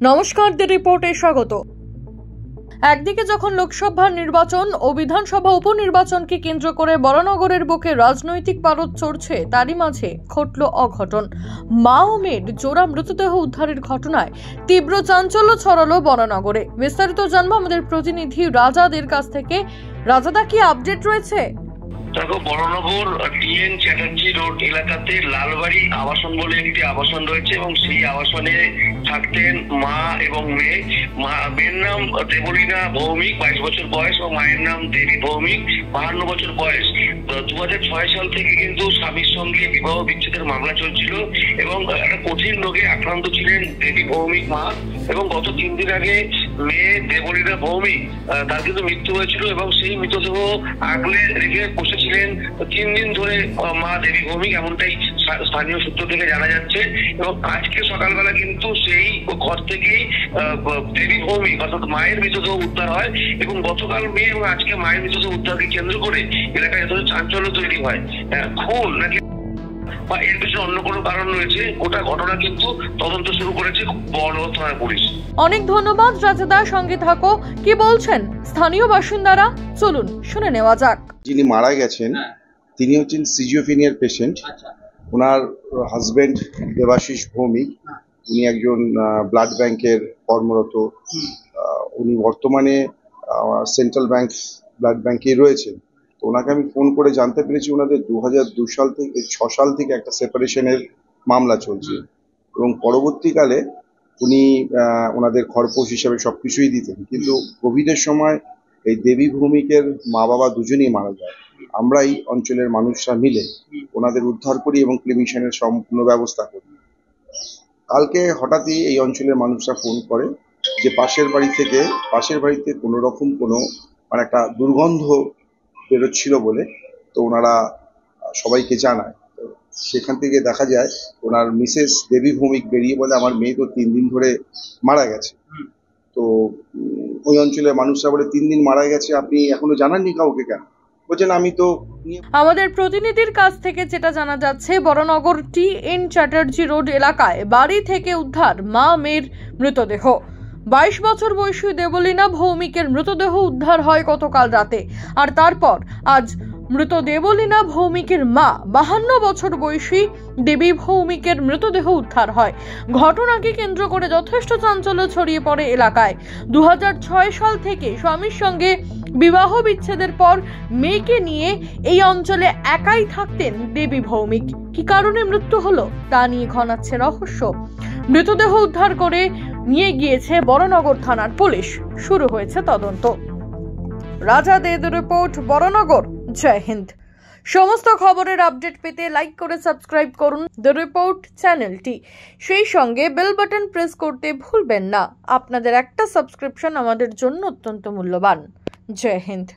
নমস্কার, দ্য রিপোর্টে স্বাগত। একদিকে যখন লোকসভা নির্বাচন ও বিধানসভা উপনির্বাচনকে কেন্দ্র করে বরানগরের বুকে রাজনৈতিক পারদ চড়ছে, তারই মাঝে ঘটল অঘটন। মা ও মেয়ের জোড়া মৃতদেহ উদ্ধারের ঘটনায় তীব্র চাঞ্চল্য ছড়ালো বরানগরে। বিস্তারিত জানবো আমাদের প্রতিনিধি রাজাদের কাছ থেকে। রাজাদা, কি আপডেট রয়েছে? দেখো, বরানগর টিএন চ্যাটার্জি রোড এলাকাতে লালবাড়ি আবাসন বলে একটি আবাসন রয়েছে এবং সেই আবাসনে থাকতেন মা এবং মেয়ে। মেয়ের নাম দেবলীনা ভৌমিক, 22 বছর বয়স, ও মায়ের নাম দেবী ভৌমিক, 52 বছর বয়স। 2006 সাল থেকে কিন্তু স্বামীর সঙ্গে বিবাহ বিচ্ছেদের মামলা চলছিল এবং একটা কঠিন রোগে আক্রান্ত ছিলেন দেবী ভৌমিক মা। এবং গত 3 দিন আগে মেয়ে দেবলীনা ভৌমিক তার কিন্তু মৃত্যু হয়েছিল এবং সেই মৃতদেহ আগলে রেখে বসেছিলেন 3 দিন ধরে মা দেবী ভৌমিক, এমনটাই স্থানীয় সূত্র থেকে জানা যাচ্ছে। এবং আজকে সকালবেলা কিন্তু সেই ঘর থেকেই দেবী ভৌমিক অর্থাৎ মায়ের মৃতদেহ উদ্ধার হয় এবং গতকাল মেয়ে এবং আজকে মায়ের মৃতদেহ উদ্ধারকে কেন্দ্র করে এলাকায় এত চাঞ্চল্য তৈরি হয়। খুন নাকি বা এর পিছনে অন্য কোনো কারণ রয়েছে, গোটা ঘটনা কিন্তু তদন্ত শুরু করেছে বরানগর থানার পুলিশ। অনেক ধন্যবাদ রাজাদা, সঙ্গে থাকো। কি বলছেন স্থানীয় বাসিন্দারা, চলুন শুনে নেওয়া যাক। যিনি মারা গেছেন তিনি হচ্ছেন সিজিওফ্রেনিয়ার পেশেন্ট। ওনার হাজবেন্ড দেবাশিস ভৌমিক, উনি একজন ব্লাড ব্যাংকের কর্মরত। উনি বর্তমানে সেন্ট্রাল ব্যাংক ব্লাড ব্যাংকে রয়েছেন। তো ওনাকে আমি ফোন করে জানতে পেরেছি ওনাদের 2002 সাল থেকে 6 সাল থেকে একটা সেপারেশনের মামলা চলছে এবং পরবর্তীকালে উনি ওনাদের খরপোশ হিসাবে সবকিছুই দিতেন, কিন্তু কোভিডের সময় এই দেবী ভৌমিকের মা বাবা দুজনেই মারা যায়। আমরা এই অঞ্চলের মানুষরা মিলে ওনাদের উদ্ধার করি এবং ক্রিমেশনের সম্পূর্ণ ব্যবস্থা করি। কালকে হঠাৎই এই অঞ্চলের মানুষরা ফোন করে যে পাশের বাড়িতে কোনো রকম মানে একটা দুর্গন্ধ বেরোচ্ছিল বলে, তো ওনারা সবাইকে জানায়। সেখান থেকে দেখা যায় ওনার মিসেস দেবী ভৌমিক বেরিয়ে বলে, আমার মেয়ে তো 3 দিন ধরে মারা গেছে। তো ওই অঞ্চলের মানুষরা বলে, 3 দিন মারা গেছে, আপনি এখনো জানাননি কাউকে কেন? বলছেন আমি তো। আমাদের প্রতিনিধির কাছ থেকে যেটা জানা যাচ্ছে, বরানগর টিএন চ্যাটার্জি রোড এলাকায় বাড়ি থেকে উদ্ধার মা মেয়ের মৃতদেহ। 22 বছর বয়সী দেবলীনা ভৌমিকের মৃতদেহ উদ্ধার হয় গতকাল রাতে, আর তারপর আজ মৃত দেবলীনা ভৌমিকের মা 52 বছর বয়সী দেবী ভৌমিকের মৃতদেহ উদ্ধার হয়। ঘটনাকে কেন্দ্র করে যথেষ্ট চাঞ্চল্য ছড়িয়ে পড়ে এলাকায়। 2006 সাল থেকে স্বামীর সঙ্গে বিবাহ বিচ্ছেদের পর মেয়েকে নিয়ে এই অঞ্চলে একাই থাকতেন দেবী ভৌমিক। কি কারণে মৃত্যু হলো তা নিয়ে ঘনাচ্ছে রহস্য। মৃতদেহ উদ্ধার করে নিয়ে গিয়েছে বরানগর থানার পুলিশ। শুরু হয়েছে তদন্ত। রাজাদের রিপোর্ট, বরানগর। জয় হিন্দ। সমস্ত খবরের আপডেট পেতে লাইক করে সাবস্ক্রাইব করুন দ্য রিপোর্ট চ্যানেলটি। সেই সঙ্গে বেল বাটন প্রেস করতে ভুলবেন না। আপনাদের একটা সাবস্ক্রিপশন আমাদের জন্য অত্যন্ত মূল্যবান। জয় হিন্দ।